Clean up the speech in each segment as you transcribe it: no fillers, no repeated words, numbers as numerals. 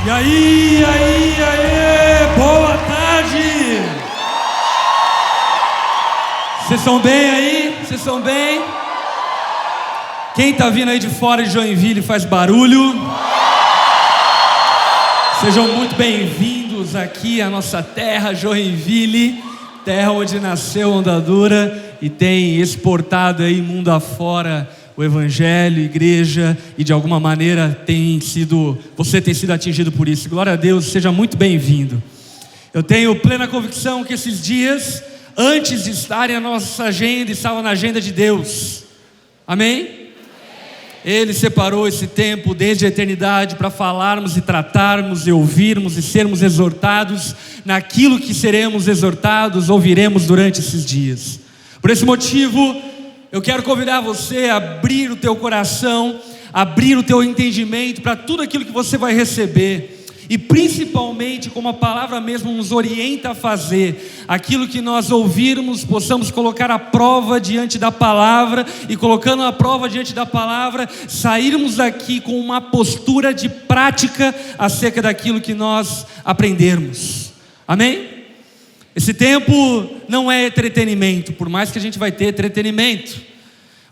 E aí, boa tarde! Vocês estão bem aí? Vocês estão bem? Quem tá vindo aí de fora de Joinville faz barulho? Sejam muito bem-vindos aqui à nossa terra, Joinville, terra onde nasceu Onda Dura e tem exportado aí mundo afora o Evangelho, igreja, e de alguma maneira você tem sido atingido por isso. Glória a Deus, seja muito bem-vindo. Eu tenho plena convicção que esses dias, antes de estarem na nossa agenda, estavam na agenda de Deus. Amém? Ele separou esse tempo desde a eternidade para falarmos e tratarmos e ouvirmos e sermos exortados naquilo que seremos exortados, ouviremos durante esses dias. Por esse motivo, eu quero convidar você a abrir o teu coração, abrir o teu entendimento para tudo aquilo que você vai receber. E principalmente, como a palavra mesmo nos orienta a fazer, aquilo que nós ouvirmos, possamos colocar a prova diante da palavra, e colocando a prova diante da palavra, sairmos daqui com uma postura de prática acerca daquilo que nós aprendermos. Amém? Esse tempo não é entretenimento, por mais que a gente vai ter entretenimento,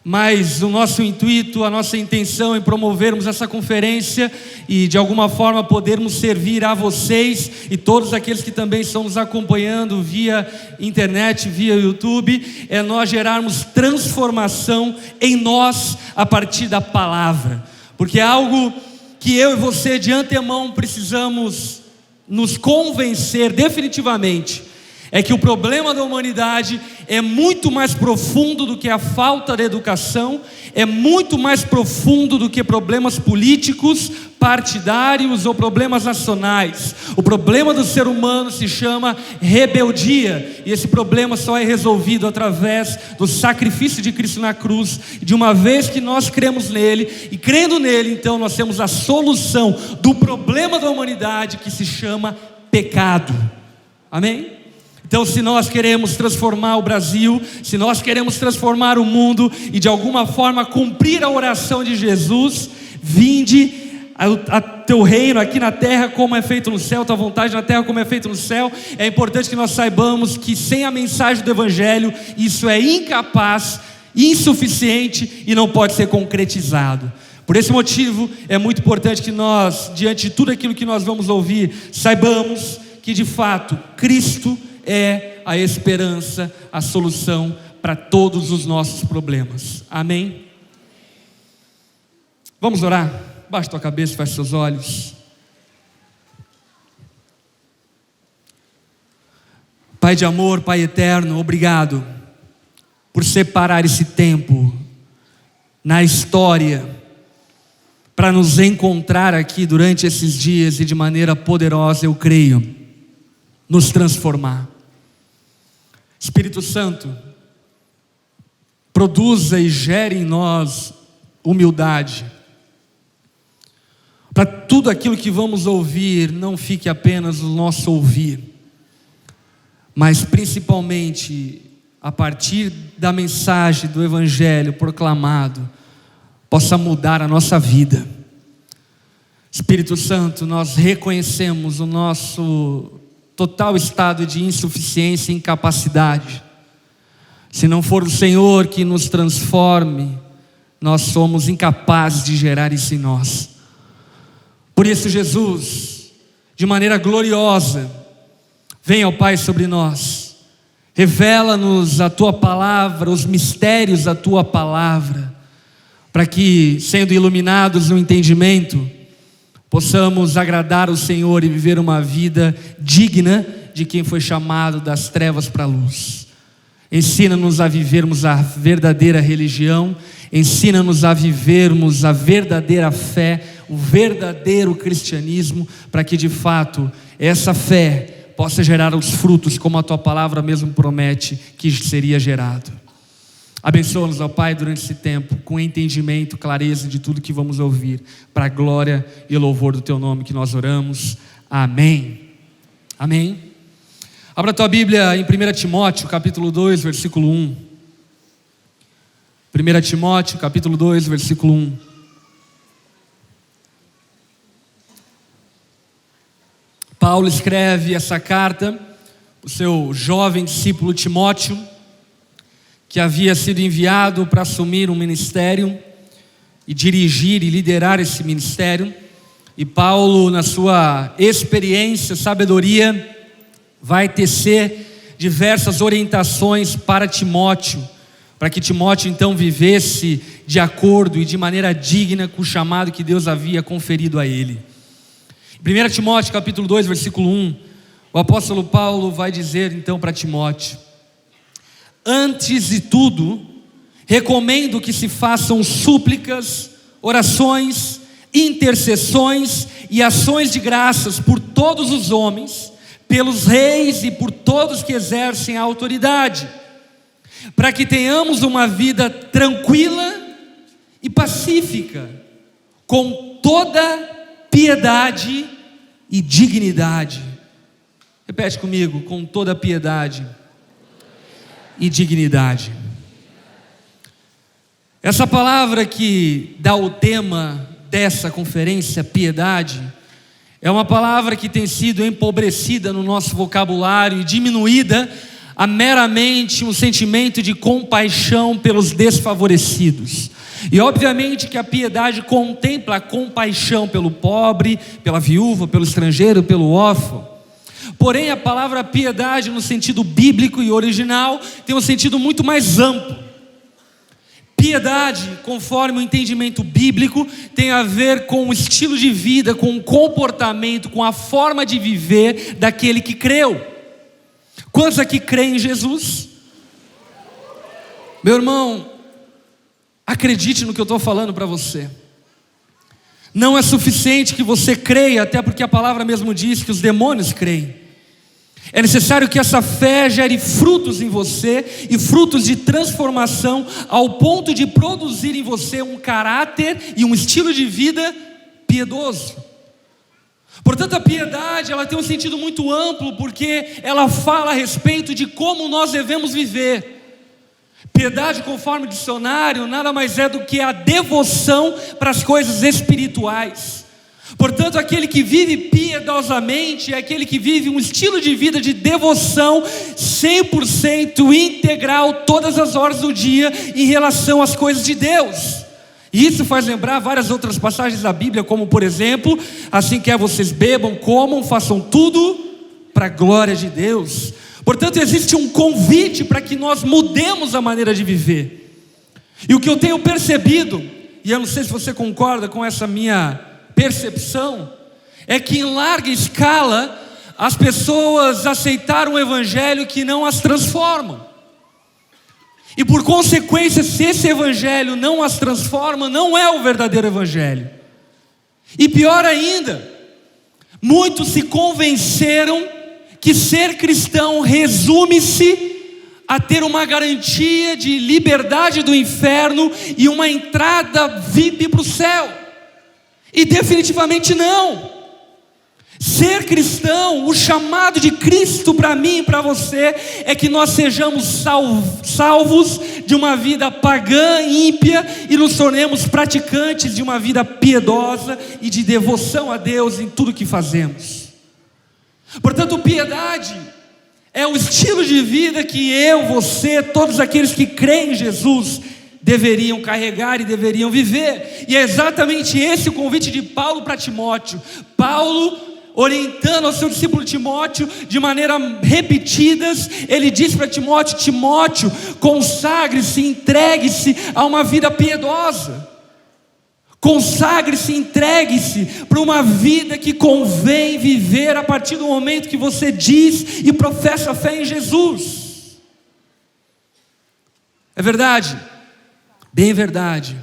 mas o nosso intuito, a nossa intenção em promovermos essa conferência e de alguma forma podermos servir a vocês e todos aqueles que também estão nos acompanhando via internet, via YouTube, é nós gerarmos transformação em nós a partir da palavra, porque é algo que eu e você de antemão precisamos nos convencer definitivamente. É que o problema da humanidade é muito mais profundo do que a falta de educação, é muito mais profundo do que problemas políticos, partidários ou problemas nacionais. O problema do ser humano se chama rebeldia, e esse problema só é resolvido através do sacrifício de Cristo na cruz. De uma vez que nós cremos nele, e crendo nele, então nós temos a solução do problema da humanidade, que se chama pecado. Amém? Então, se nós queremos transformar o Brasil, se nós queremos transformar o mundo e de alguma forma cumprir a oração de Jesus, vinde a teu reino aqui na terra como é feito no céu, tua vontade na terra como é feito no céu. É importante que nós saibamos que sem a mensagem do Evangelho, isso é incapaz, insuficiente e não pode ser concretizado. Por esse motivo, é muito importante que nós, diante de tudo aquilo que nós vamos ouvir, saibamos que de fato, Cristo é a esperança, a solução para todos os nossos problemas. Amém? Vamos orar? Baixa tua cabeça e feche seus olhos. Pai de amor, Pai eterno, obrigado por separar esse tempo na história para nos encontrar aqui durante esses dias e de maneira poderosa, eu creio, nos transformar. Espírito Santo, produza e gere em nós humildade, para tudo aquilo que vamos ouvir não fique apenas no nosso ouvir, mas principalmente a partir da mensagem do Evangelho proclamado, possa mudar a nossa vida. Espírito Santo, nós reconhecemos o nosso total estado de insuficiência e incapacidade. Se não for o Senhor que nos transforme, nós somos incapazes de gerar isso em nós. Por isso, Jesus, de maneira gloriosa, vem, ó Pai, sobre nós, revela-nos a Tua palavra, os mistérios da Tua palavra, para que, sendo iluminados no entendimento, possamos agradar o Senhor e viver uma vida digna de quem foi chamado das trevas para a luz. Ensina-nos a vivermos a verdadeira religião, ensina-nos a vivermos a verdadeira fé, o verdadeiro cristianismo, para que de fato essa fé possa gerar os frutos, como a Tua palavra mesmo promete que seria gerado. Abençoa-nos, ó Pai, durante esse tempo, com entendimento, clareza de tudo que vamos ouvir, para a glória e louvor do Teu nome que nós oramos. Amém. Amém. Abra a tua Bíblia em 1 Timóteo, capítulo 2, versículo 1. 1 Timóteo, capítulo 2, versículo 1. Paulo escreve essa carta para o seu jovem discípulo Timóteo, que havia sido enviado para assumir um ministério e dirigir e liderar esse ministério. E Paulo, na sua experiência, sabedoria, vai tecer diversas orientações para Timóteo, para que Timóteo então vivesse de acordo e de maneira digna com o chamado que Deus havia conferido a ele. Em 1 Timóteo capítulo 2, versículo 1, o apóstolo Paulo vai dizer então para Timóteo: antes de tudo, recomendo que se façam súplicas, orações, intercessões e ações de graças por todos os homens, pelos reis e por todos que exercem a autoridade, para que tenhamos uma vida tranquila e pacífica, com toda piedade e dignidade. Repete comigo: com toda piedade e dignidade. Essa palavra que dá o tema dessa conferência, piedade, é uma palavra que tem sido empobrecida no nosso vocabulário e diminuída a meramente um sentimento de compaixão pelos desfavorecidos. E obviamente que a piedade contempla a compaixão pelo pobre, pela viúva, pelo estrangeiro, pelo órfão. Porém, a palavra piedade, no sentido bíblico e original, tem um sentido muito mais amplo. Piedade, conforme o entendimento bíblico, tem a ver com o estilo de vida, com o comportamento, com a forma de viver daquele que creu. Quantos aqui creem em Jesus? Meu irmão, acredite no que eu estou falando para você. Não é suficiente que você creia, até porque a palavra mesmo diz que os demônios creem. É necessário que essa fé gere frutos em você, e frutos de transformação, ao ponto de produzir em você um caráter e um estilo de vida piedoso. Portanto, a piedade, ela tem um sentido muito amplo, porque ela fala a respeito de como nós devemos viver. Piedade, conforme o dicionário, nada mais é do que a devoção para as coisas espirituais. Portanto, aquele que vive piedosamente é aquele que vive um estilo de vida de devoção 100% integral, todas as horas do dia, em relação às coisas de Deus. E isso faz lembrar várias outras passagens da Bíblia, como por exemplo: assim quer vocês bebam, comam, façam tudo para a glória de Deus. Portanto, existe um convite para que nós mudemos a maneira de viver. E o que eu tenho percebido, e eu não sei se você concorda com essa minha percepção, é que em larga escala as pessoas aceitaram um evangelho que não as transforma. E por consequência, se esse evangelho não as transforma, não é o verdadeiro evangelho. E pior ainda, muitos se convenceram que ser cristão resume-se a ter uma garantia de liberdade do inferno e uma entrada VIP para o céu. E definitivamente não. Ser cristão, o chamado de Cristo para mim e para você, é que nós sejamos salvos de uma vida pagã, ímpia, e nos tornemos praticantes de uma vida piedosa e de devoção a Deus em tudo que fazemos. Portanto, piedade é o estilo de vida que eu, você, todos aqueles que creem em Jesus deveriam carregar e deveriam viver. E é exatamente esse o convite de Paulo para Timóteo. Paulo, orientando ao seu discípulo Timóteo de maneira repetidas, ele diz para Timóteo: Timóteo, consagre-se, entregue-se a uma vida piedosa. Consagre-se, entregue-se para uma vida que convém viver a partir do momento que você diz e professa a fé em Jesus. É verdade, bem verdade,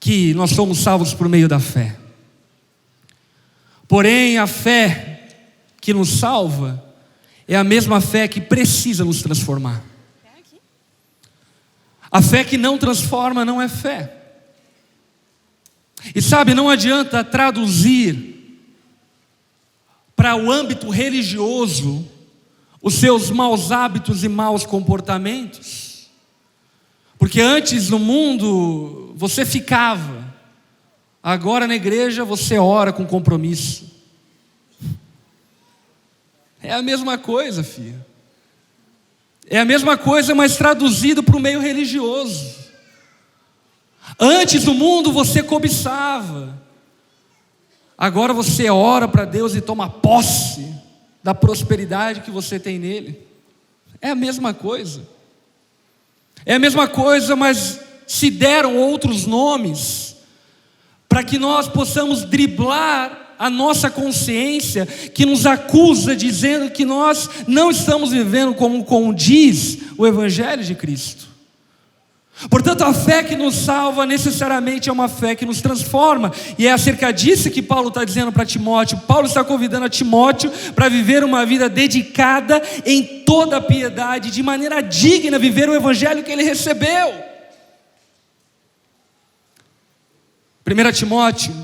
que nós somos salvos por meio da fé. Porém, a fé que nos salva é a mesma fé que precisa nos transformar. A fé que não transforma não é fé. E sabe, não adianta traduzir para o âmbito religioso os seus maus hábitos e maus comportamentos, porque antes no mundo você ficava, agora na igreja você ora com compromisso. É a mesma coisa, filho. É a mesma coisa, mas traduzido para o meio religioso. Antes do mundo você cobiçava. Agora você ora para Deus e toma posse da prosperidade que você tem nele. É a mesma coisa. É a mesma coisa, mas se deram outros nomes para que nós possamos driblar a nossa consciência que nos acusa, dizendo que nós não estamos vivendo como condiz o Evangelho de Cristo. Portanto, a fé que nos salva necessariamente é uma fé que nos transforma, e é acerca disso que Paulo está dizendo para Timóteo. Paulo está convidando a Timóteo para viver uma vida dedicada em toda a piedade, de maneira digna, viver o Evangelho que ele recebeu. 1 Timóteo,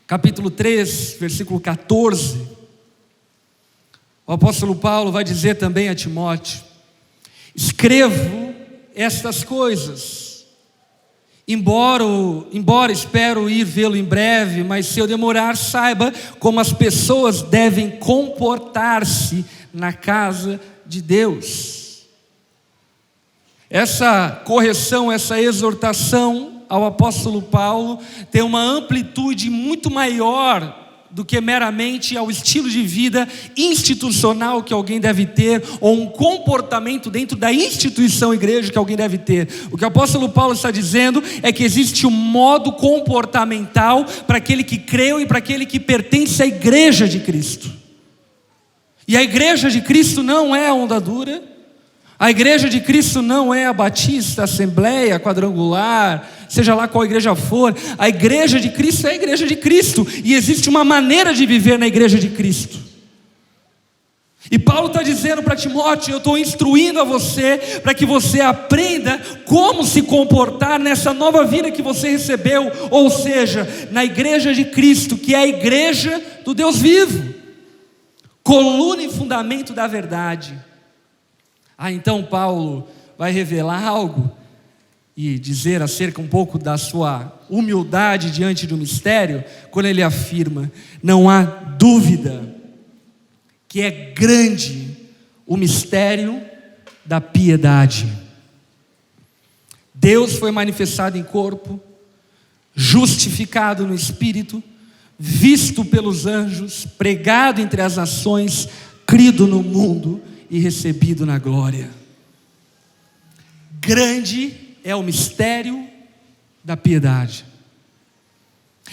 capítulo 3, versículo 14, o apóstolo Paulo vai dizer também a Timóteo: escrevo estas coisas, embora espero ir vê-lo em breve, mas se eu demorar, saiba como as pessoas devem comportar-se na casa de Deus. Essa correção, essa exortação ao apóstolo Paulo tem uma amplitude muito maior do que meramente ao estilo de vida institucional que alguém deve ter, ou um comportamento dentro da instituição igreja que alguém deve ter. O que o apóstolo Paulo está dizendo é que existe um modo comportamental para aquele que creu e para aquele que pertence à igreja de Cristo. E a igreja de Cristo não é a Onda Dura, a igreja de Cristo não é a Batista, a Assembleia, a Quadrangular, seja lá qual igreja for. A igreja de Cristo é a igreja de Cristo, e existe uma maneira de viver na igreja de Cristo. E Paulo está dizendo para Timóteo: eu estou instruindo a você para que você aprenda como se comportar nessa nova vida que você recebeu, ou seja, na igreja de Cristo, que é a igreja do Deus vivo, coluna e fundamento da verdade. Então Paulo vai revelar algo e dizer acerca um pouco da sua humildade diante do mistério, quando ele afirma: não há dúvida que é grande o mistério da piedade. Deus foi manifestado em corpo, justificado no Espírito, visto pelos anjos, pregado entre as nações, crido no mundo e recebido na glória. Grande é o mistério da piedade.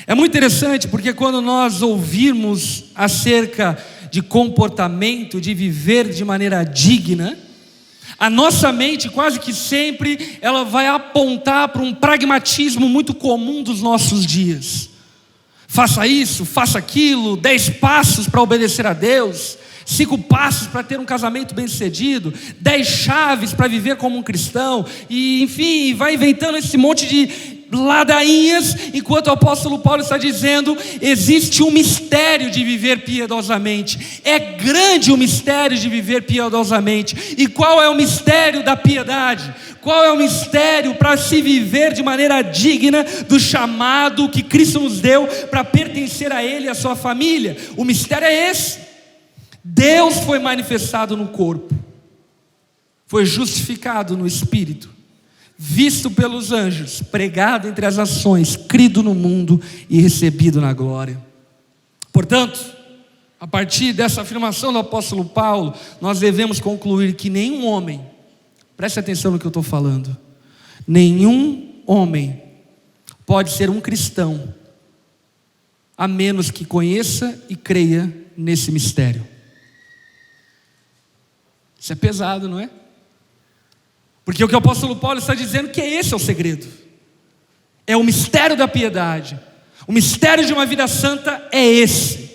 É muito interessante porque quando nós ouvirmos acerca de comportamento, de viver de maneira digna, a nossa mente quase que sempre ela vai apontar para um pragmatismo muito comum dos nossos dias. Faça isso, faça aquilo, 10 passos para obedecer a Deus, 5 passos para ter um casamento bem-sucedido, 10 chaves para viver como um cristão, e enfim, vai inventando esse monte de ladainhas, enquanto o apóstolo Paulo está dizendo: existe um mistério de viver piedosamente. É grande o mistério de viver piedosamente. E qual é o mistério da piedade? Qual é o mistério para se viver de maneira digna do chamado que Cristo nos deu para pertencer a Ele e a sua família? O mistério é esse: Deus foi manifestado no corpo, foi justificado no Espírito, visto pelos anjos, pregado entre as nações, crido no mundo e recebido na glória. Portanto, a partir dessa afirmação do apóstolo Paulo, nós devemos concluir que nenhum homem, preste atenção no que eu estou falando, nenhum homem pode ser um cristão a menos que conheça e creia nesse mistério. Isso é pesado, não é? Porque o que o apóstolo Paulo está dizendo que esse é o segredo. É o mistério da piedade. O mistério de uma vida santa é esse: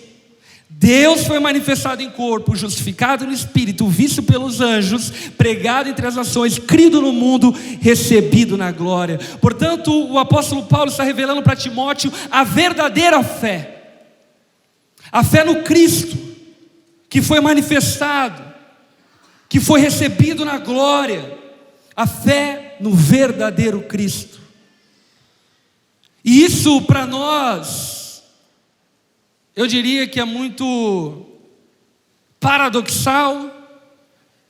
Deus foi manifestado em corpo, justificado no Espírito, visto pelos anjos, pregado entre as nações, crido no mundo, recebido na glória. Portanto, o apóstolo Paulo está revelando para Timóteo a verdadeira fé. A fé no Cristo, que foi manifestado, que foi recebido na glória. A fé no verdadeiro Cristo. E isso para nós, eu diria que é muito paradoxal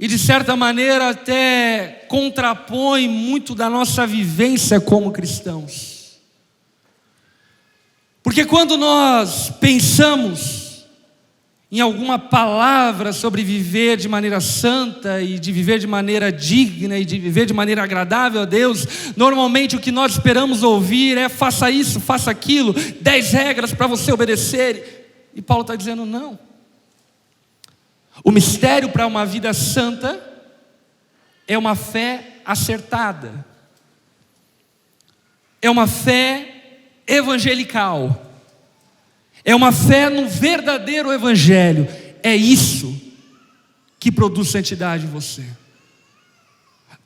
e, de certa maneira, até contrapõe muito da nossa vivência como cristãos. Porque quando nós pensamos em alguma palavra sobre viver de maneira santa e de viver de maneira digna e de viver de maneira agradável a Deus, normalmente o que nós esperamos ouvir é: faça isso, faça aquilo, 10 regras para você obedecer. E Paulo está dizendo: não. O mistério para uma vida santa é uma fé acertada, é uma fé evangelical, é uma fé no verdadeiro evangelho. É isso que produz santidade em você.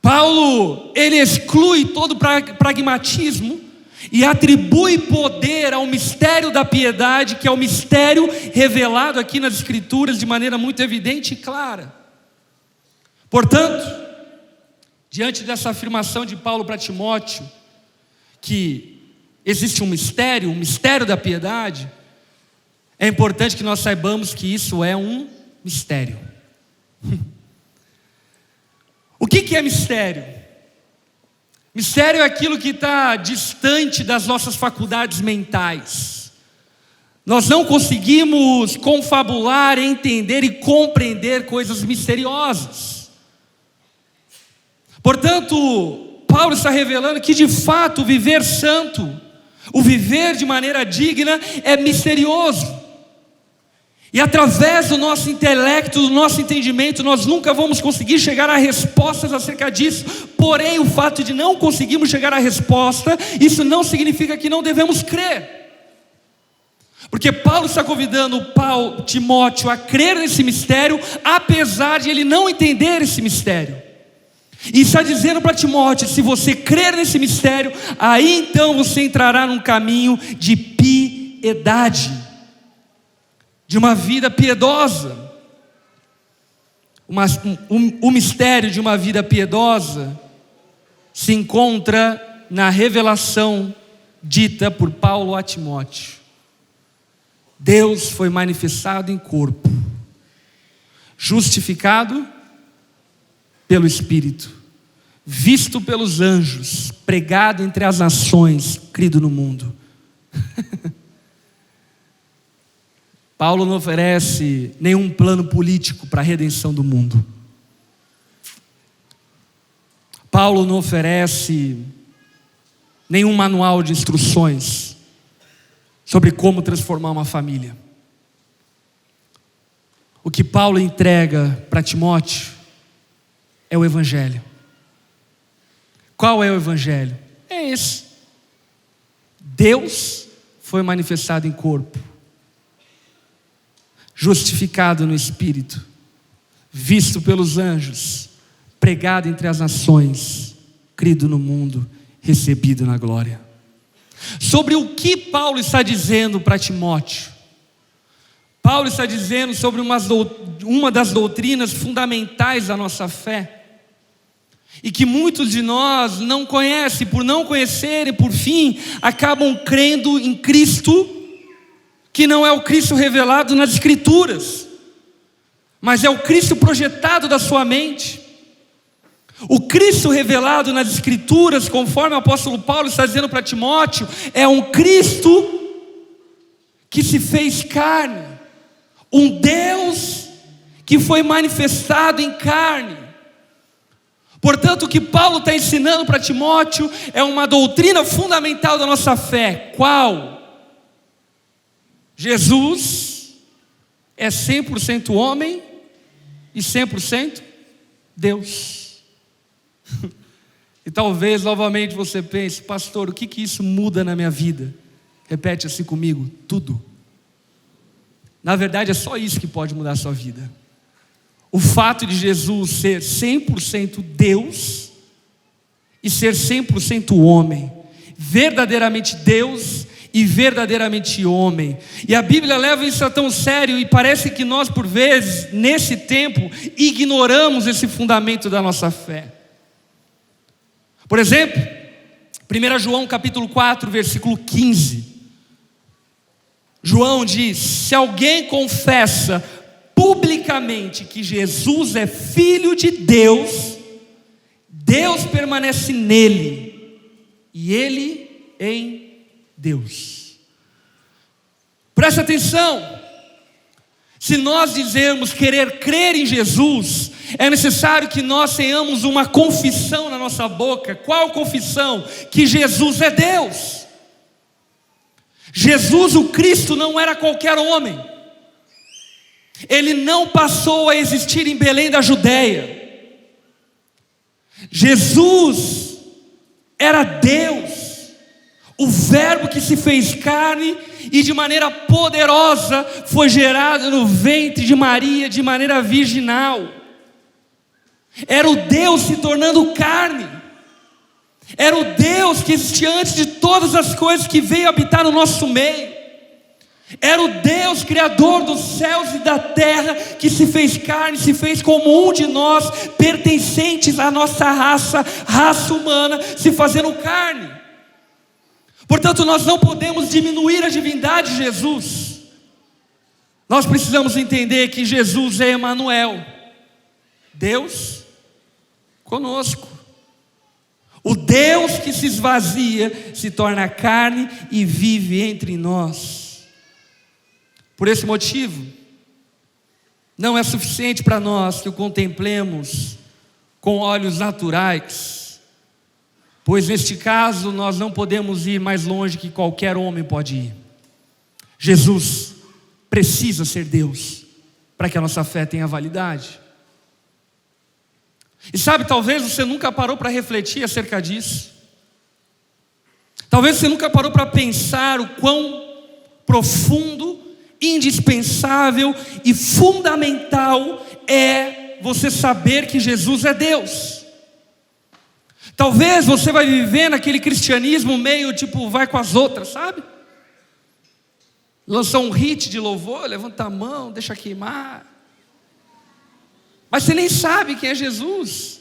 Paulo, ele exclui todo pragmatismo e atribui poder ao mistério da piedade, que é o mistério revelado aqui nas Escrituras de maneira muito evidente e clara. Portanto, diante dessa afirmação de Paulo para Timóteo, que existe um mistério da piedade, é importante que nós saibamos que isso é um mistério. O que é mistério? Mistério é aquilo que está distante das nossas faculdades mentais. Nós não conseguimos confabular, entender e compreender coisas misteriosas. Portanto, Paulo está revelando que de fato o viver santo, o viver de maneira digna é misterioso. E através do nosso intelecto, do nosso entendimento, nós nunca vamos conseguir chegar a respostas acerca disso. Porém, o fato de não conseguirmos chegar à resposta, isso não significa que não devemos crer. Porque Paulo está convidando Timóteo a crer nesse mistério, apesar de ele não entender esse mistério. E está dizendo para Timóteo: se você crer nesse mistério, aí então você entrará num caminho de piedade, de uma vida piedosa. O mistério de uma vida piedosa se encontra na revelação dita por Paulo a Timóteo. Deus foi manifestado em corpo, justificado pelo Espírito, visto pelos anjos, pregado entre as nações, crido no mundo. Paulo não oferece nenhum plano político para a redenção do mundo. Paulo não oferece nenhum manual de instruções sobre como transformar uma família. O que Paulo entrega para Timóteo é o Evangelho. Qual é o Evangelho? É esse: Deus foi manifestado em corpo, justificado no Espírito, visto pelos anjos, pregado entre as nações, crido no mundo, recebido na glória. Sobre o que Paulo está dizendo para Timóteo? Paulo está dizendo sobre uma das doutrinas fundamentais da nossa fé, e que muitos de nós não conhecem, por não conhecerem, por fim, acabam crendo em Cristo, que não é o Cristo revelado nas Escrituras, mas é o Cristo projetado da sua mente. O Cristo revelado nas Escrituras, conforme o apóstolo Paulo está dizendo para Timóteo, é um Cristo que se fez carne, um Deus que foi manifestado em carne. Portanto, o que Paulo está ensinando para Timóteo é uma doutrina fundamental da nossa fé. Qual? Jesus é 100% homem e 100% Deus. E talvez novamente você pense: pastor, o que isso muda na minha vida? Repete assim comigo: tudo. Na verdade é só isso que pode mudar a sua vida. O fato de Jesus ser 100% Deus e ser 100% homem, verdadeiramente Deus e verdadeiramente homem. E a Bíblia leva isso a tão sério, e parece que nós, por vezes, nesse tempo, ignoramos esse fundamento da nossa fé. Por exemplo, 1 João capítulo 4, versículo 15. João diz: se alguém confessa publicamente que Jesus é Filho de Deus, Deus permanece nele e ele em Deus. Presta atenção. Se nós dizermos querer crer em Jesus, é necessário que nós tenhamos uma confissão na nossa boca. Qual confissão? Que Jesus é Deus. Jesus, o Cristo, não era qualquer homem. Ele não passou a existir em Belém da Judéia. Jesus era Deus, o Verbo que se fez carne e de maneira poderosa foi gerado no ventre de Maria de maneira virginal. Era o Deus se tornando carne. Era o Deus que existia antes de todas as coisas, que veio habitar no nosso meio. Era o Deus criador dos céus e da terra, que se fez carne, se fez como um de nós, pertencentes à nossa raça humana, se fazendo carne. Portanto, nós não podemos diminuir a divindade de Jesus. Nós precisamos entender que Jesus é Emanuel, Deus conosco. O Deus que se esvazia, se torna carne e vive entre nós. Por esse motivo, não é suficiente para nós que o contemplemos com olhos naturais, pois neste caso nós não podemos ir mais longe que qualquer homem pode ir. Jesus precisa ser Deus para que a nossa fé tenha validade. E sabe, talvez você nunca parou para refletir acerca disso. Talvez você nunca parou para pensar o quão profundo, indispensável e fundamental é você saber que Jesus é Deus. Talvez você vai viver naquele cristianismo meio tipo, vai com as outras, sabe? Lançou um hit de louvor, levanta a mão, deixa queimar. Mas você nem sabe quem é Jesus.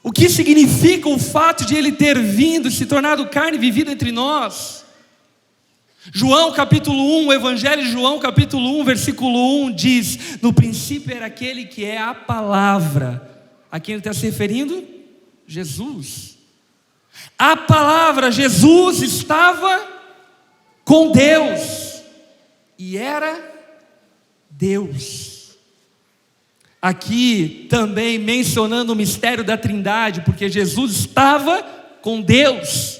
O que significa o fato de Ele ter vindo, se tornado carne e vivido entre nós. João capítulo 1, o Evangelho de João capítulo 1, versículo 1 diz: no princípio era aquele que é a palavra. A quem ele está se referindo? Jesus. A palavra, Jesus estava com Deus e era Deus. Aqui também mencionando o mistério da Trindade, porque Jesus estava com Deus,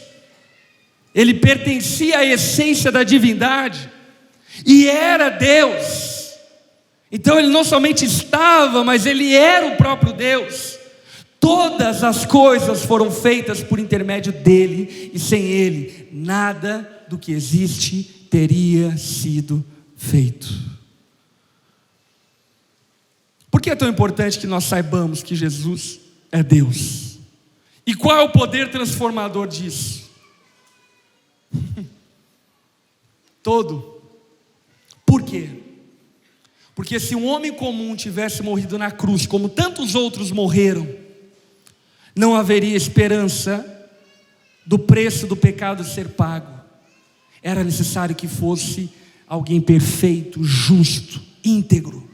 ele pertencia à essência da divindade e era Deus. Então ele não somente estava, mas ele era o próprio Deus. Todas as coisas foram feitas por intermédio dele, e sem ele nada do que existe teria sido feito. Por que é tão importante que nós saibamos que Jesus é Deus? E qual é o poder transformador disso? Todo. Por quê? Porque se um homem comum tivesse morrido na cruz, como tantos outros morreram, não haveria esperança do preço do pecado ser pago. Era necessário que fosse alguém perfeito, justo, íntegro.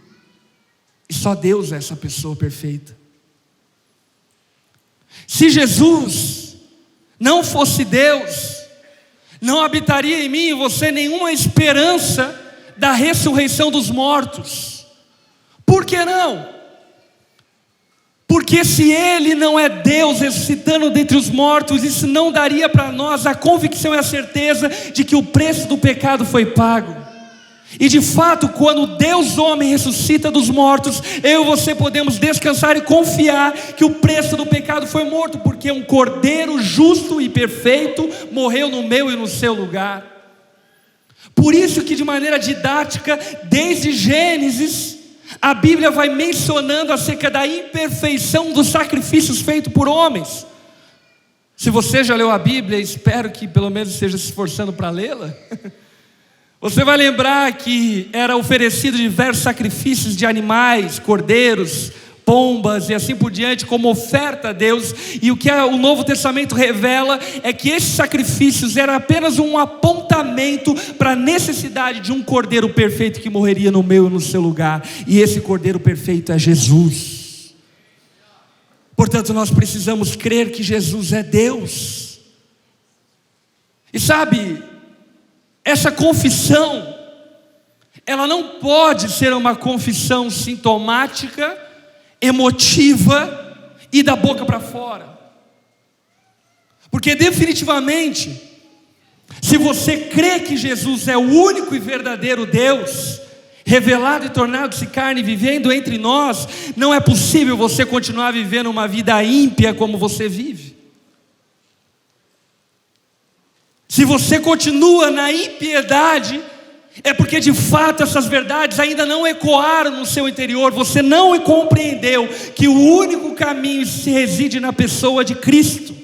E só Deus é essa pessoa perfeita. Se Jesus não fosse Deus, não habitaria em mim e você nenhuma esperança da ressurreição dos mortos. Por que não? Porque se Ele não é Deus ressuscitando dentre os mortos, isso não daria para nós a convicção e a certeza de que o preço do pecado foi pago. E de fato, quando Deus homem ressuscita dos mortos, eu e você podemos descansar e confiar que o preço do pecado foi morto, porque um cordeiro justo e perfeito morreu no meu e no seu lugar. Por isso que de maneira didática, desde Gênesis, a Bíblia vai mencionando acerca da imperfeição dos sacrifícios feitos por homens. Se você já leu a Bíblia, espero que pelo menos esteja se esforçando para lê-la. Você vai lembrar que era oferecido diversos sacrifícios de animais, cordeiros, pombas e assim por diante, como oferta a Deus. E o que o Novo Testamento revela é que esses sacrifícios eram apenas um apontamento para a necessidade de um cordeiro perfeito que morreria no meu e no seu lugar. E esse cordeiro perfeito é Jesus. Portanto, nós precisamos crer que Jesus é Deus. E sabe, essa confissão, ela não pode ser uma confissão sintomática, emotiva e da boca para fora. Porque definitivamente, se você crê que Jesus é o único e verdadeiro Deus, revelado e tornado-se carne, vivendo entre nós, não é possível você continuar vivendo uma vida ímpia como você vive. Se você continua na impiedade, é porque de fato essas verdades ainda não ecoaram no seu interior. Você não compreendeu que o único caminho se reside na pessoa de Cristo.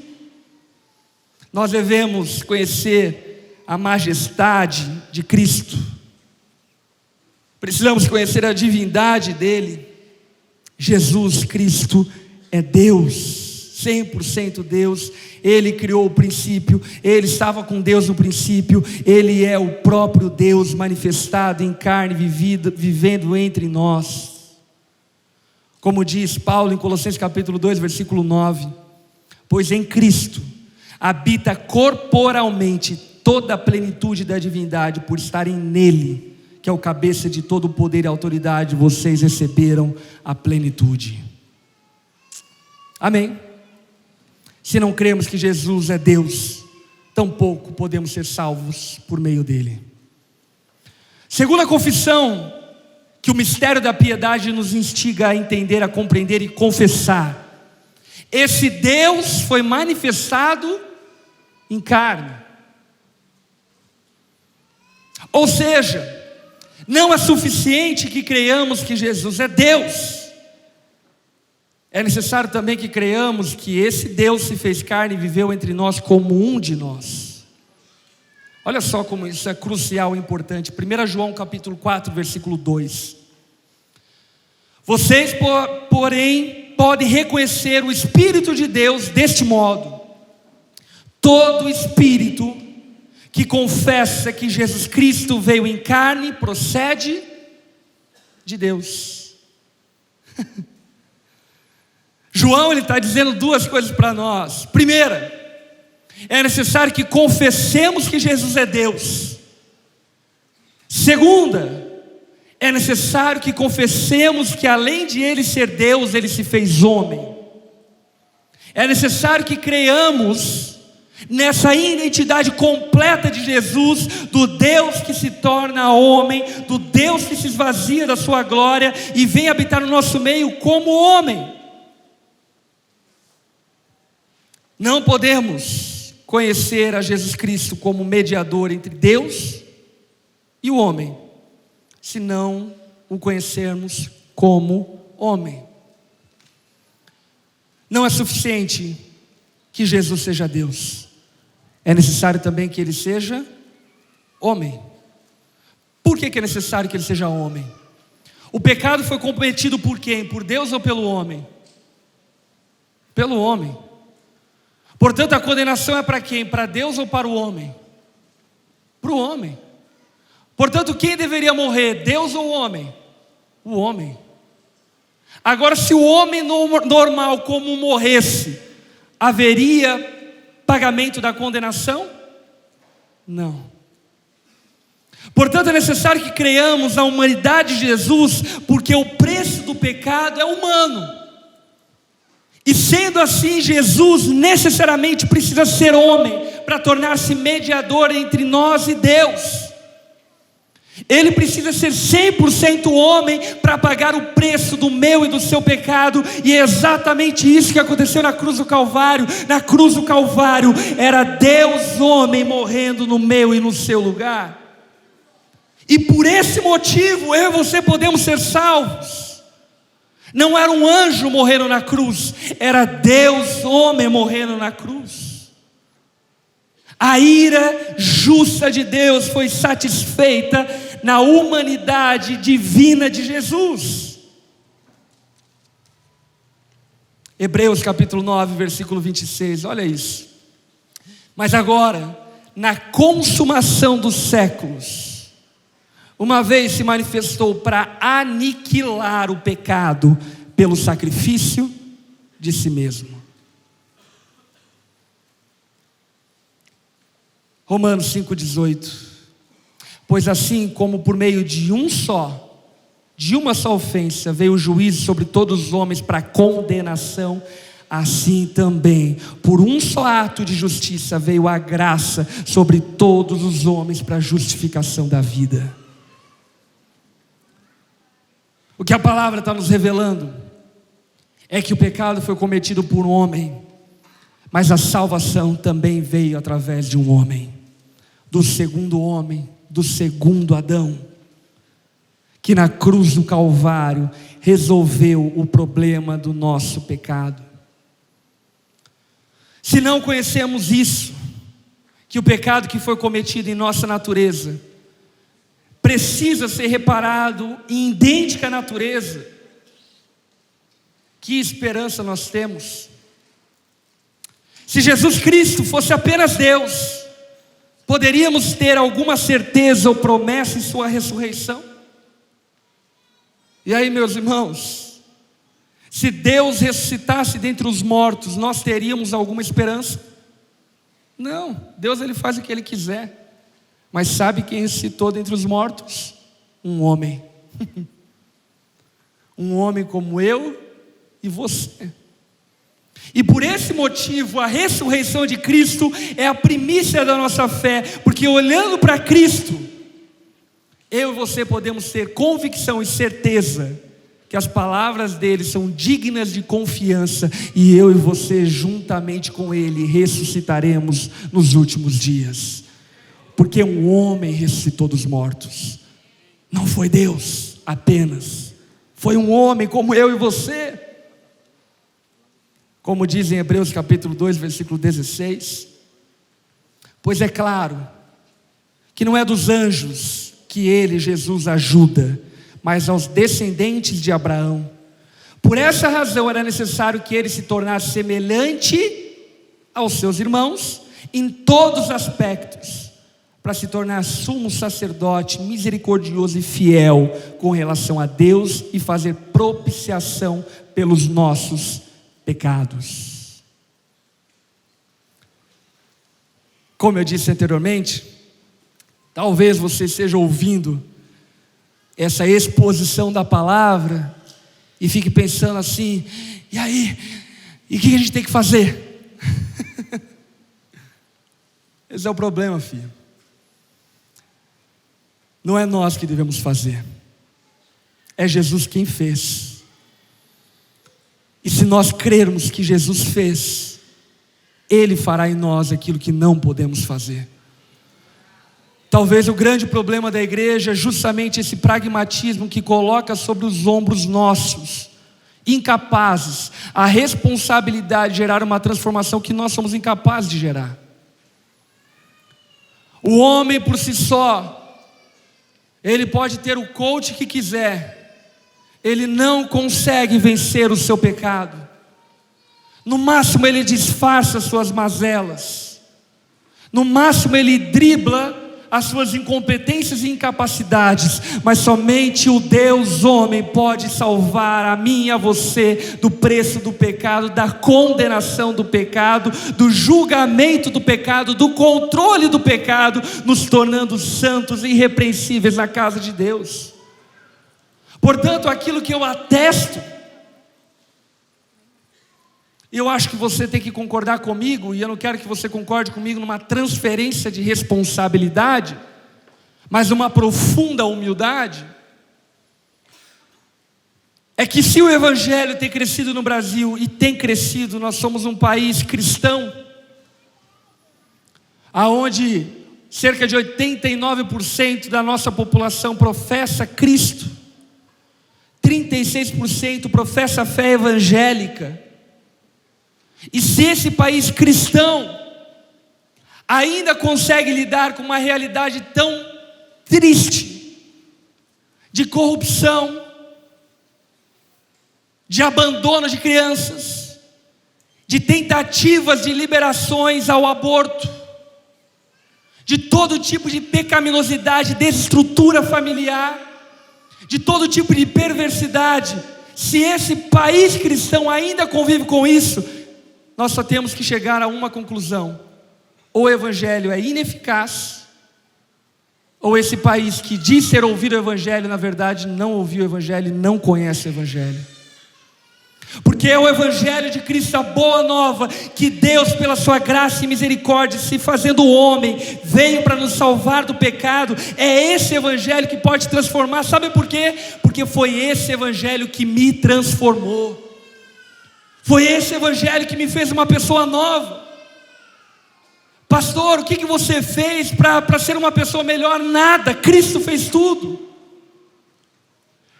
Nós devemos conhecer a majestade de Cristo. Precisamos conhecer a divindade dele. Jesus Cristo é Deus, 100% Deus. Ele criou o princípio, Ele estava com Deus no princípio, Ele é o próprio Deus manifestado em carne, vivendo entre nós. Como diz Paulo em Colossenses capítulo 2, versículo 9: pois em Cristo habita corporalmente toda a plenitude da divindade, por estarem nele, que é o cabeça de todo o poder e autoridade, vocês receberam a plenitude. Amém. Se não cremos que Jesus é Deus, tampouco podemos ser salvos por meio dele. Segunda confissão que o mistério da piedade nos instiga a entender, a compreender e confessar: esse Deus foi manifestado em carne. Ou seja, não é suficiente que creiamos que Jesus é Deus. É necessário também que creiamos que esse Deus se fez carne e viveu entre nós como um de nós. Olha só como isso é crucial e importante. 1 João capítulo 4, versículo 2. Vocês, porém, podem reconhecer o Espírito de Deus deste modo: todo espírito que confessa que Jesus Cristo veio em carne procede de Deus. João, ele está dizendo duas coisas para nós. Primeira, é necessário que confessemos que Jesus é Deus. Segunda, é necessário que confessemos que além de Ele ser Deus, Ele se fez homem. É necessário que creiamos nessa identidade completa de Jesus, do Deus que se torna homem, do Deus que se esvazia da sua glória e vem habitar no nosso meio como homem. Não podemos conhecer a Jesus Cristo como mediador entre Deus e o homem, se não o conhecermos como homem. Não é suficiente que Jesus seja Deus, é necessário também que Ele seja homem. Por que é necessário que Ele seja homem? O pecado foi cometido por quem? Por Deus ou pelo homem? Pelo homem. Portanto, a condenação é para quem? Para Deus ou para o homem? Para o homem. Portanto, quem deveria morrer? Deus ou o homem? O homem. Agora, se o homem normal como morresse, haveria pagamento da condenação? Não. Portanto, é necessário que creiamos na humanidade de Jesus, porque o preço do pecado é humano. E sendo assim, Jesus necessariamente precisa ser homem para tornar-se mediador entre nós e Deus. Ele precisa ser 100% homem para pagar o preço do meu e do seu pecado. E é exatamente isso que aconteceu na cruz do Calvário. Na cruz do Calvário era Deus homem morrendo no meu e no seu lugar. E por esse motivo eu e você podemos ser salvos. Não era um anjo morrendo na cruz, era Deus homem morrendo na cruz. A ira justa de Deus foi satisfeita na humanidade divina de Jesus. Hebreus capítulo 9, versículo 26, olha isso. Mas agora, na consumação dos séculos, uma vez se manifestou para aniquilar o pecado pelo sacrifício de si mesmo. Romanos 5,18. Pois assim como por meio de uma só ofensa veio o juízo sobre todos os homens para condenação, assim também por um só ato de justiça veio a graça sobre todos os homens para a justificação da vida. O que a palavra está nos revelando é que o pecado foi cometido por um homem, mas a salvação também veio através de um homem, do segundo Adão, que na cruz do Calvário resolveu o problema do nosso pecado. Se não conhecemos isso, que o pecado que foi cometido em nossa natureza precisa ser reparado em idêntica natureza, que esperança nós temos? Se Jesus Cristo fosse apenas Deus, poderíamos ter alguma certeza ou promessa em sua ressurreição? E aí, meus irmãos, se Deus ressuscitasse dentre os mortos, nós teríamos alguma esperança? Não, Deus ele faz o que Ele quiser. Mas sabe quem ressuscitou dentre os mortos? Um homem. Um homem como eu e você. E por esse motivo, a ressurreição de Cristo é a primícia da nossa fé, porque olhando para Cristo, eu e você podemos ter convicção e certeza que as palavras dele são dignas de confiança, e eu e você, juntamente com ele, ressuscitaremos nos últimos dias, porque um homem ressuscitou dos mortos. Não foi Deus apenas, foi um homem como eu e você. Como diz em Hebreus capítulo 2, versículo 16, pois é claro que não é dos anjos que ele, Jesus, ajuda, mas aos descendentes de Abraão. Por essa razão era necessário que ele se tornasse semelhante aos seus irmãos em todos os aspectos, para se tornar sumo sacerdote misericordioso e fiel com relação a Deus e fazer propiciação pelos nossos pecados. Como eu disse anteriormente, talvez você esteja ouvindo essa exposição da palavra e fique pensando assim: e aí? E o que a gente tem que fazer? Esse é o problema, filho. Não é nós que devemos fazer, é Jesus quem fez. E se nós crermos que Jesus fez, Ele fará em nós aquilo que não podemos fazer. Talvez o grande problema da igreja é justamente esse pragmatismo que coloca sobre os ombros nossos, incapazes, a responsabilidade de gerar uma transformação que nós somos incapazes de gerar. O homem por si só, ele pode ter o coach que quiser, ele não consegue vencer o seu pecado. No máximo ele disfarça as suas mazelas, no máximo ele dribla as suas incompetências e incapacidades, mas somente o Deus homem pode salvar a mim e a você do preço do pecado, da condenação do pecado, do julgamento do pecado, do controle do pecado, nos tornando santos e irrepreensíveis na casa de Deus. Portanto, aquilo que eu atesto, eu acho que você tem que concordar comigo, e eu não quero que você concorde comigo numa transferência de responsabilidade, mas uma profunda humildade, é que se o Evangelho tem crescido no Brasil, e tem crescido, nós somos um país cristão, aonde cerca de 89% da nossa população professa Cristo, 36% professa a fé evangélica. E se esse país cristão ainda consegue lidar com uma realidade tão triste, de corrupção, de abandono de crianças, de tentativas de liberações ao aborto, de todo tipo de pecaminosidade, desestrutura familiar, de todo tipo de perversidade, se esse país cristão ainda convive com isso, nós só temos que chegar a uma conclusão: ou o evangelho é ineficaz, ou esse país que diz ser ouvir o evangelho, na verdade não ouviu o evangelho e não conhece o evangelho. Porque é o evangelho de Cristo, a boa nova, que Deus, pela sua graça e misericórdia, se fazendo homem, veio para nos salvar do pecado. É esse evangelho que pode transformar. Sabe por quê? Porque foi esse evangelho que me transformou. Foi esse evangelho que me fez uma pessoa nova. Pastor, o que você fez para ser uma pessoa melhor? Nada, Cristo fez tudo.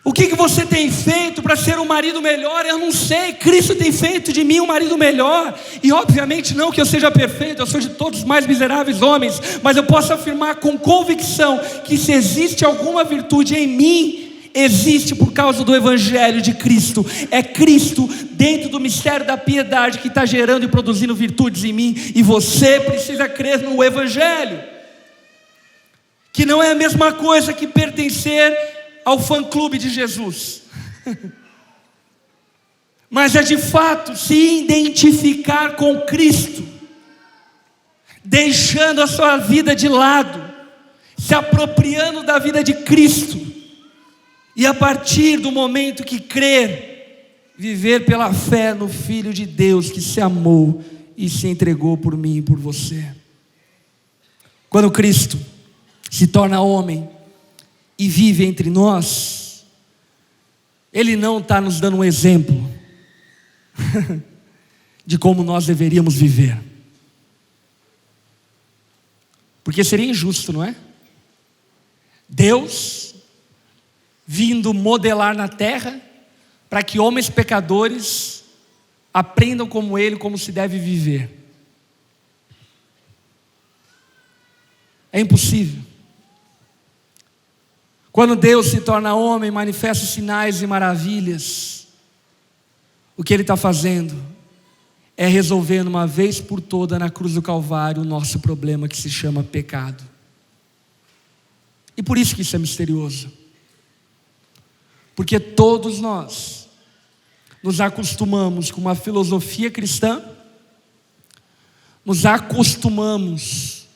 O que você tem feito para ser um marido melhor? Eu não sei, Cristo tem feito de mim um marido melhor. E obviamente não que eu seja perfeito, eu sou de todos os mais miseráveis homens, mas eu posso afirmar com convicção que se existe alguma virtude em mim, existe por causa do evangelho de Cristo. É Cristo dentro do mistério da piedade que está gerando e produzindo virtudes em mim. E você precisa crer no evangelho, que não é a mesma coisa que pertencer ao fã-clube de Jesus, mas é de fato se identificar com Cristo, deixando a sua vida de lado, se apropriando da vida de Cristo, e a partir do momento que crer, viver pela fé no Filho de Deus que se amou e se entregou por mim e por você. Quando Cristo se torna homem e vive entre nós, Ele não está nos dando um exemplo de como nós deveríamos viver, porque seria injusto, não é? Deus vindo modelar na terra para que homens pecadores aprendam como Ele, como se deve viver. É impossível. Quando Deus se torna homem, manifesta sinais e maravilhas, o que Ele está fazendo é resolvendo uma vez por toda na cruz do Calvário o nosso problema que se chama pecado. E por isso que isso é misterioso, porque todos nós nos acostumamos com uma filosofia cristã, nos acostumamos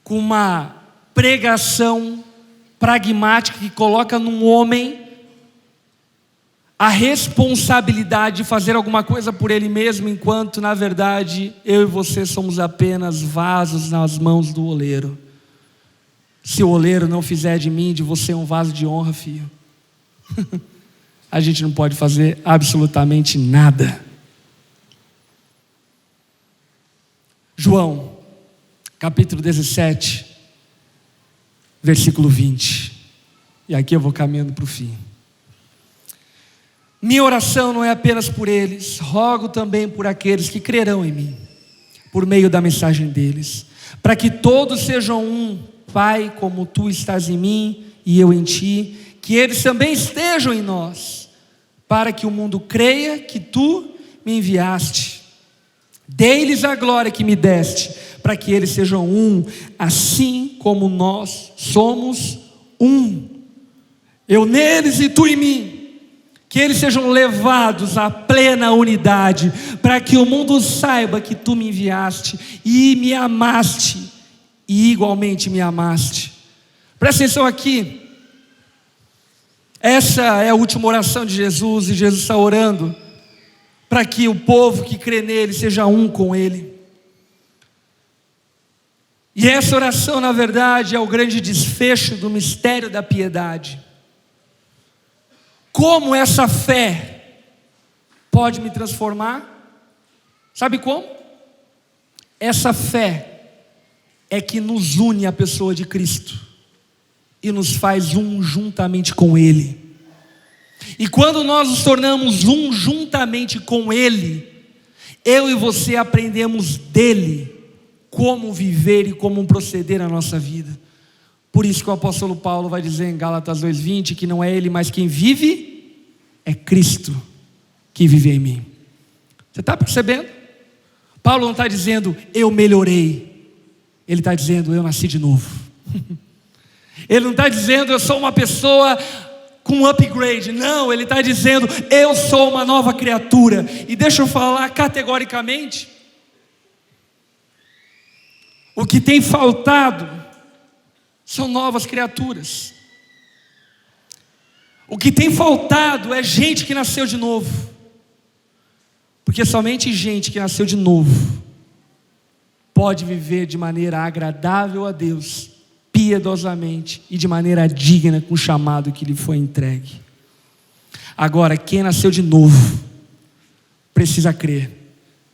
com uma pregação pragmática que coloca num homem a responsabilidade de fazer alguma coisa por ele mesmo, enquanto na verdade eu e você somos apenas vasos nas mãos do oleiro. Se o oleiro não fizer de mim, de você, um vaso de honra, filho, a gente não pode fazer absolutamente nada. João, capítulo 17, versículo 20. E aqui eu vou caminhando para o fim. Minha oração não é apenas por eles, rogo também por aqueles que crerão em mim, por meio da mensagem deles, para que todos sejam um, Pai, como tu estás em mim e eu em ti, que eles também estejam em nós, para que o mundo creia que tu me enviaste. Dei-lhes a glória que me deste, para que eles sejam um, assim como nós somos um. Eu neles e tu em mim. Que eles sejam levados à plena unidade, para que o mundo saiba que tu me enviaste e me amaste, e igualmente me amaste. Presta atenção aqui. Essa é a última oração de Jesus, e Jesus está orando para que o povo que crê nele seja um com ele. E essa oração, na verdade, é o grande desfecho do mistério da piedade. Como essa fé pode me transformar? Sabe como? Essa fé é que nos une à pessoa de Cristo e nos faz um juntamente com Ele. E quando nós nos tornamos um juntamente com Ele, eu e você aprendemos dele como viver e como proceder na nossa vida. Por isso que o apóstolo Paulo vai dizer em Gálatas 2:20 que não é ele, mas quem vive é Cristo que vive em mim. Você está percebendo? Paulo não está dizendo, eu melhorei. Ele está dizendo, eu nasci de novo. Ele não está dizendo, eu sou uma pessoa com um upgrade. Não, ele está dizendo, eu sou uma nova criatura. E deixa eu falar categoricamente, o que tem faltado são novas criaturas. O que tem faltado é gente que nasceu de novo. Porque somente gente que nasceu de novo pode viver de maneira agradável a Deus, piedosamente e de maneira digna com o chamado que lhe foi entregue. Agora, quem nasceu de novo precisa crer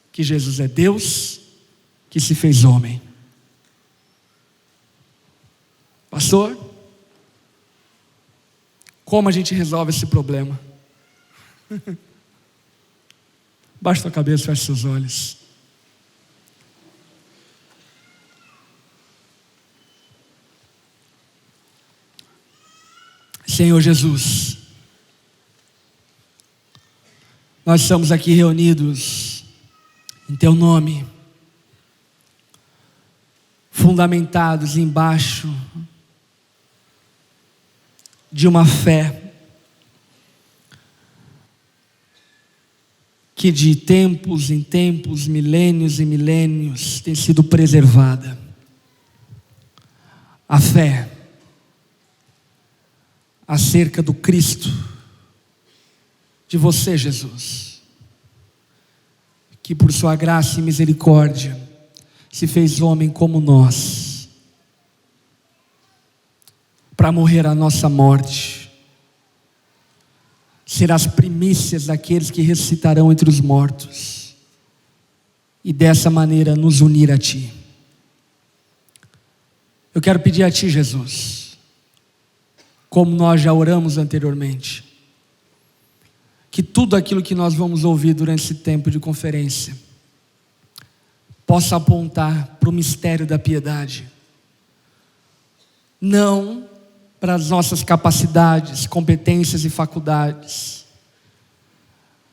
que Jesus é Deus que se fez homem. Pastor, como a gente resolve esse problema? Baixe sua cabeça, feche seus olhos. Senhor Jesus, nós estamos aqui reunidos em Teu nome, fundamentados embaixo de uma fé que de tempos em tempos, milênios e milênios tem sido preservada. A fé acerca do Cristo, de você, Jesus, que por sua graça e misericórdia se fez homem como nós, para morrer a nossa morte, ser as primícias daqueles que ressuscitarão entre os mortos, e dessa maneira nos unir a Ti. Eu quero pedir a Ti, Jesus, como nós já oramos anteriormente, que tudo aquilo que nós vamos ouvir durante esse tempo de conferência possa apontar para o mistério da piedade, não para as nossas capacidades, competências e faculdades,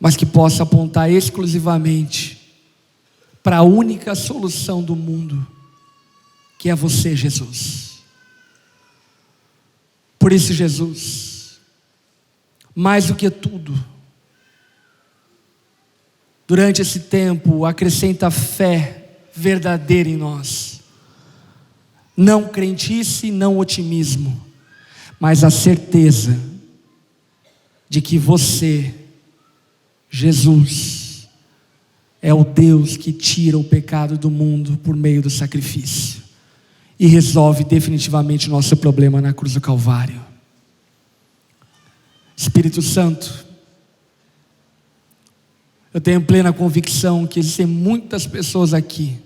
mas que possa apontar exclusivamente para a única solução do mundo, que é você, Jesus. Por isso, Jesus, mais do que tudo, durante esse tempo, acrescenta fé verdadeira em nós. Não crentice, não otimismo, mas a certeza de que você, Jesus, é o Deus que tira o pecado do mundo por meio do sacrifício e resolve definitivamente o nosso problema na cruz do Calvário. Espírito Santo, eu tenho plena convicção que existem muitas pessoas aqui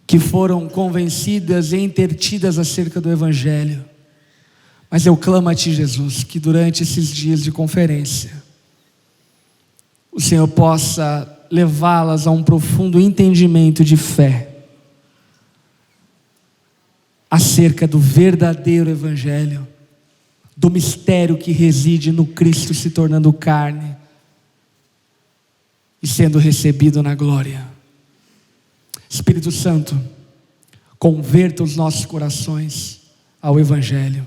que foram convencidas e entertidas acerca do Evangelho, mas eu clamo a Ti, Jesus, que durante esses dias de conferência o Senhor possa levá-las a um profundo entendimento de fé acerca do verdadeiro Evangelho, do mistério que reside no Cristo se tornando carne e sendo recebido na glória. Espírito Santo, converta os nossos corações ao Evangelho,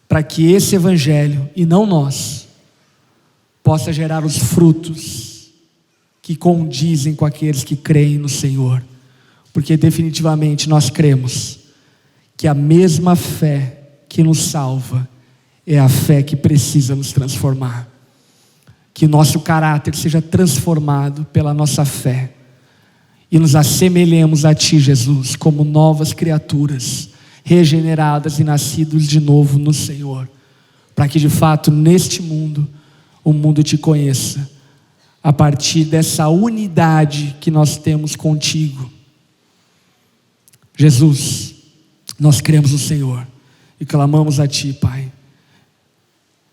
para que esse Evangelho, e não nós, possa gerar os frutos que condizem com aqueles que creem no Senhor, porque definitivamente nós cremos que a mesma fé que nos salva é a fé que precisa nos transformar, que nosso caráter seja transformado pela nossa fé, e nos assemelhemos a Ti, Jesus, como novas criaturas, regeneradas e nascidos de novo no Senhor, para que de fato neste mundo, o mundo Te conheça, a partir dessa unidade que nós temos contigo. Jesus, nós cremos no Senhor e clamamos a Ti, Pai.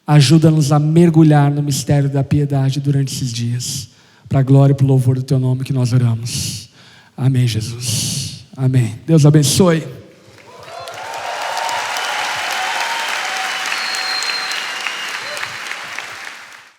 Ajuda-nos a mergulhar no mistério da piedade durante esses dias, para a glória e para o louvor do Teu nome que nós oramos. Amém, Jesus. Amém. Deus abençoe.